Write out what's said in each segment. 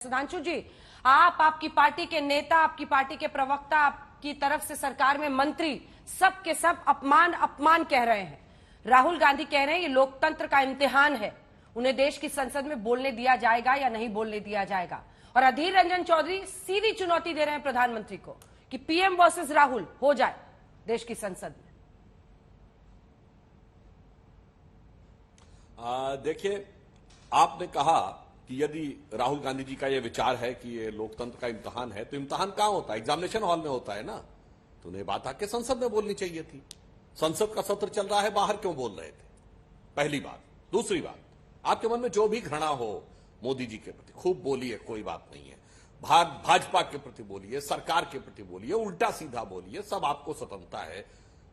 सुधांशु जी, आपकी पार्टी के नेता, आपकी पार्टी के प्रवक्ता, आपकी तरफ से सरकार में मंत्री सब के सब अपमान अपमान कह रहे हैं। राहुल गांधी कह रहे हैं ये लोकतंत्र का इम्तिहान है, उन्हें देश की संसद में बोलने दिया जाएगा या नहीं बोलने दिया जाएगा। और अधीर रंजन चौधरी सीधी चुनौती दे रहे हैं प्रधानमंत्री को कि पीएम वर्सेस राहुल हो जाए देश की संसद में। देखिए, आपने कहा कि यदि राहुल गांधी जी का यह विचार है कि ये लोकतंत्र का इम्तिहान है, तो इम्तिहान कहां होता है? एग्जामिनेशन हॉल में होता है ना। तो उन्हें बात आके संसद में बोलनी चाहिए थी। संसद का सत्र चल रहा है, बाहर क्यों बोल रहे थे? पहली बात। दूसरी बात, आपके मन में जो भी घृणा हो मोदी जी के प्रति, खूब बोलिए, कोई बात नहीं है। भाजपा के प्रति बोलिए, सरकार के प्रति बोलिए, उल्टा सीधा बोलिए, सब आपको स्वतंत्रता है,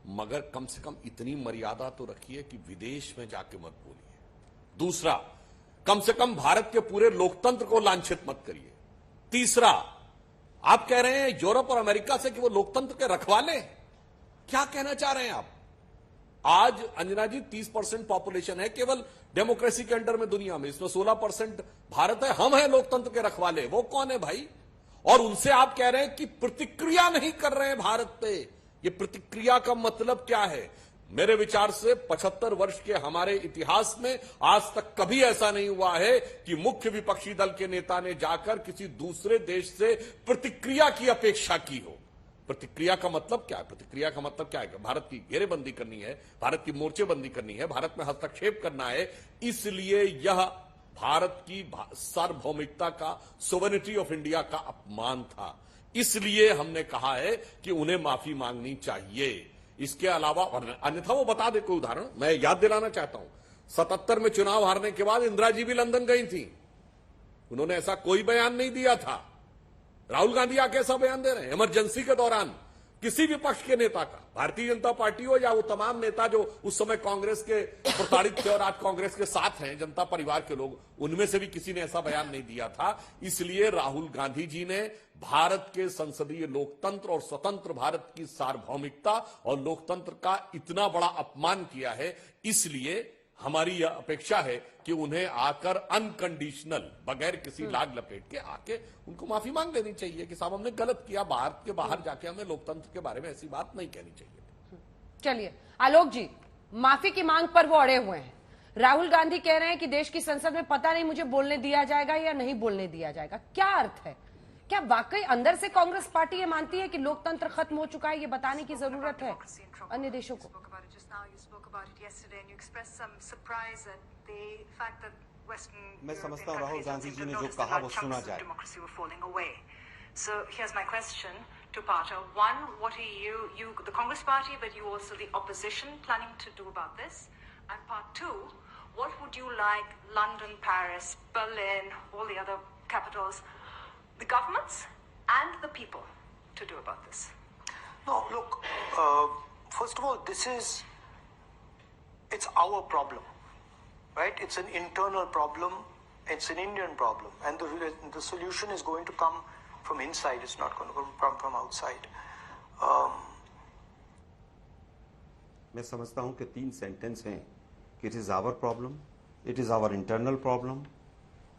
मगर कम से कम इतनी मर्यादा तो रखिए कि विदेश में जाके मत बोलिए। दूसरा, कम से कम भारत के पूरे लोकतंत्र को लांछित मत करिए। तीसरा, आप कह रहे हैं यूरोप और अमेरिका से कि वो लोकतंत्र के रखवाले। क्या कहना चाह रहे हैं आप? आज अंजना जी 30% पॉपुलेशन है केवल डेमोक्रेसी के अंडर में दुनिया में, इसमें 16% भारत है। हम हैं लोकतंत्र के रखवाले। वो कौन है भाई? और उनसे आप कह रहे हैं कि प्रतिक्रिया नहीं कर रहे हैं भारत पे। ये प्रतिक्रिया का मतलब क्या है? मेरे विचार से 75 वर्ष के हमारे इतिहास में आज तक कभी ऐसा नहीं हुआ है कि मुख्य विपक्षी दल के नेता ने जाकर किसी दूसरे देश से प्रतिक्रिया की अपेक्षा की हो। प्रतिक्रिया का मतलब क्या है? प्रतिक्रिया का मतलब क्या है? भारत की घेरेबंदी करनी है, भारत की मोर्चेबंदी करनी है, भारत में हस्तक्षेप करना है। इसलिए यह भारत की सार्वभौमिकता का, सोवरेनिटी ऑफ इंडिया का अपमान था। इसलिए हमने कहा है कि उन्हें माफी मांगनी चाहिए। इसके अलावा अन्यथा वो बता दे कोई उदाहरण। मैं याद दिलाना चाहता हूं, 77 में चुनाव हारने के बाद इंदिरा जी भी लंदन गई थी, उन्होंने ऐसा कोई बयान नहीं दिया था। राहुल गांधी आके ऐसा बयान दे रहे हैं इमरजेंसी के दौरान। किसी भी पक्ष के नेता का, भारतीय जनता पार्टी हो या वो तमाम नेता जो उस समय कांग्रेस के प्रताड़ित थे और आज कांग्रेस के साथ हैं, जनता परिवार के लोग, उनमें से भी किसी ने ऐसा बयान नहीं दिया था। इसलिए राहुल गांधी जी ने भारत के संसदीय लोकतंत्र और स्वतंत्र भारत की सार्वभौमिकता और लोकतंत्र का इतना बड़ा अपमान किया है। इसलिए हमारी यह अपेक्षा है कि उन्हें आकर अनकंडीशनल, बगैर किसी लाग लपेट के आके उनको माफी मांग लेनी चाहिए कि साहब हमने गलत किया, भारत के बाहर जाके हमें लोकतंत्र के बारे में ऐसी बात नहीं कहनी चाहिए। चलिए आलोक जी, माफी की मांग पर वो अड़े हुए हैं। राहुल गांधी कह रहे हैं कि देश की संसद में पता नहीं मुझे बोलने दिया जाएगा या नहीं बोलने दिया जाएगा। क्या अर्थ है? क्या वाकई अंदर से कांग्रेस पार्टी ये मानती है कि लोकतंत्र खत्म हो चुका है? ये बताने की जरूरत है अन्य देशों को। मैं समझता हूँ राहुल गांधी जी ने जो कहा वो सुना जाए। So here's my question to Partha. One, what are you the Congress party, but you also the opposition, planning to do about this? And part two, what would you like London, Paris, Berlin, all the other capitals, the governments and the people to do about this? No, look, first of all, it's our problem, right? It's an internal problem, it's an Indian problem, and the solution is going to come from inside, it's not going to come from outside. मैं समझता हूं कि 3 sentence हैं कि it is our problem, it is our internal problem,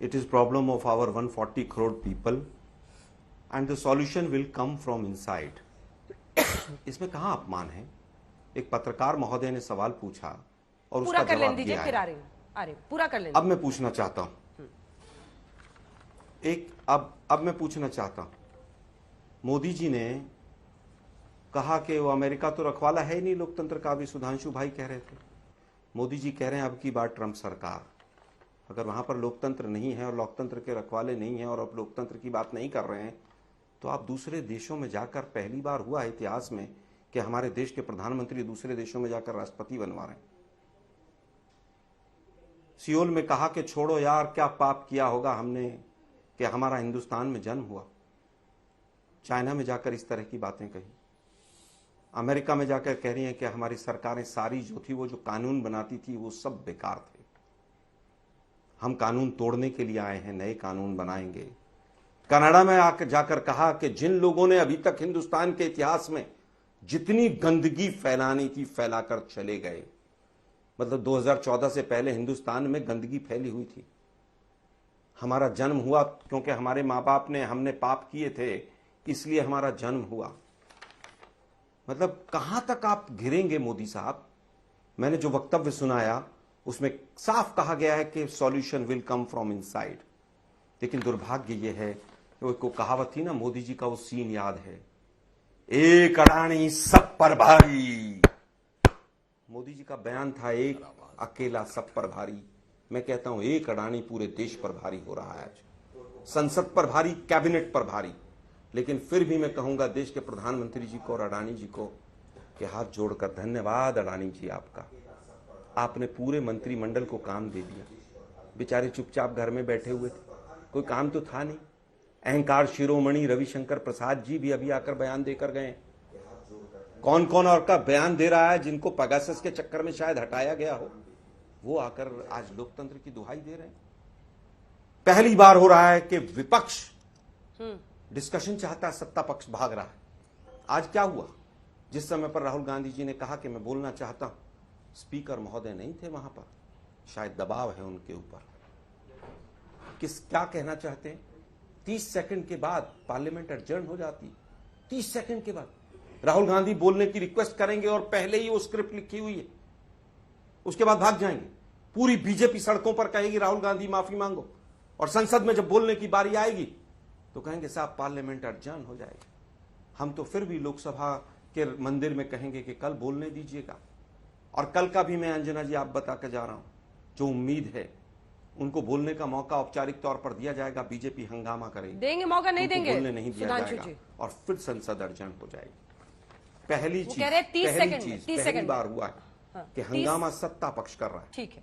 it is problem of our 140 crore people and the solution will come from inside. इसमें कहां अपमान है? एक पत्रकार महोदय ने सवाल पूछा और उसका जवाब दिया है। पूरा कर लें। अब मैं पूछना चाहता हूं अब मैं पूछना चाहता हूं, मोदी जी ने कहा कि वो अमेरिका तो रखवाला है ही नहीं लोकतंत्र का, भी सुधांशु भाई कह रहे थे। मोदी जी कह रहे हैं अब की बार ट्रंप सरकार, अगर वहां पर लोकतंत्र नहीं है और लोकतंत्र के रखवाले नहीं है और अब लोकतंत्र की बात नहीं कर रहे हैं, तो आप दूसरे देशों में जाकर, पहली बार हुआ है इतिहास में कि हमारे देश के प्रधानमंत्री दूसरे देशों में जाकर राष्ट्रपति बनवा रहे हैं। सियोल में कहा कि छोड़ो यार, क्या पाप किया होगा हमने कि हमारा हिंदुस्तान में जन्म हुआ। चाइना में जाकर इस तरह की बातें कही। अमेरिका में जाकर कह रही हैं कि हमारी सरकारें सारी जो थी, वो जो कानून बनाती थी, वो सब बेकार थे, हम कानून तोड़ने के लिए आए हैं, नए कानून बनाएंगे। कनाडा में आकर जाकर कहा कि जिन लोगों ने अभी तक हिंदुस्तान के इतिहास में जितनी गंदगी फैलानी थी फैलाकर चले गए। मतलब 2014 से पहले हिंदुस्तान में गंदगी फैली हुई थी। हमारा जन्म हुआ क्योंकि हमारे माँ बाप ने हमने पाप किए थे इसलिए हमारा जन्म हुआ। मतलब कहां तक आप घिरेंगे मोदी साहब? मैंने जो वक्तव्य सुनाया उसमें साफ कहा गया है कि solution will come from inside, लेकिन दुर्भाग्य यह है कि वो कहावत थी ना, मोदी जी का वो सीन याद है, एक अडानी सब पर भारी। मोदी जी का बयान था एक अकेला सब पर भारी। मैं कहता हूं एक अडानी पूरे देश पर भारी हो रहा है आज, संसद पर भारी, कैबिनेट पर भारी। लेकिन फिर भी मैं कहूंगा देश के प्रधानमंत्री जी को और अडानी जी को कि हाथ जोड़कर धन्यवाद अडानी जी आपका, आपने पूरे मंत्रिमंडल को काम दे दिया। बेचारे चुपचाप घर में बैठे हुए थे, कोई काम तो था नहीं। अहंकार शिरोमणि रविशंकर प्रसाद जी भी अभी आकर बयान देकर गए। कौन कौन और का बयान दे रहा है जिनको पेगासस के चक्कर में शायद हटाया गया हो, वो आकर आज लोकतंत्र की दुहाई दे रहे हैं। पहली बार हो रहा है कि विपक्ष डिस्कशन चाहता है, सत्ता पक्ष भाग रहा है। आज क्या हुआ? जिस समय पर राहुल गांधी जी ने कहा कि मैं बोलना चाहता हूं, स्पीकर महोदय नहीं थे वहां पर, शायद दबाव है उनके ऊपर। क्या कहना चाहते हैं? 30 सेकंड के बाद पार्लियामेंट एडजर्न हो जाती। 30 सेकंड के बाद राहुल गांधी बोलने की रिक्वेस्ट करेंगे और पहले ही वो स्क्रिप्ट लिखी हुई है, उसके बाद भाग जाएंगे। पूरी बीजेपी सड़कों पर कहेगी राहुल गांधी माफी मांगो, और संसद में जब बोलने की बारी आएगी तो कहेंगे साहब पार्लियामेंट एडजर्न हो जाएगी। हम तो फिर भी लोकसभा के मंदिर में कहेंगे कि कल बोलने दीजिएगा। और कल का भी मैं अंजना जी आप बता कर जा रहा हूं, जो उम्मीद है उनको बोलने का मौका औपचारिक तौर पर दिया जाएगा। बीजेपी हंगामा करेगी, देंगे मौका, नहीं देंगे, बोलने नहीं दिया जाएगा और फिर संसद एडजर्न हो जाएगी। पहली चीज, पहली बार हुआ है कि हंगामा सत्ता पक्ष कर रहा है। ठीक है।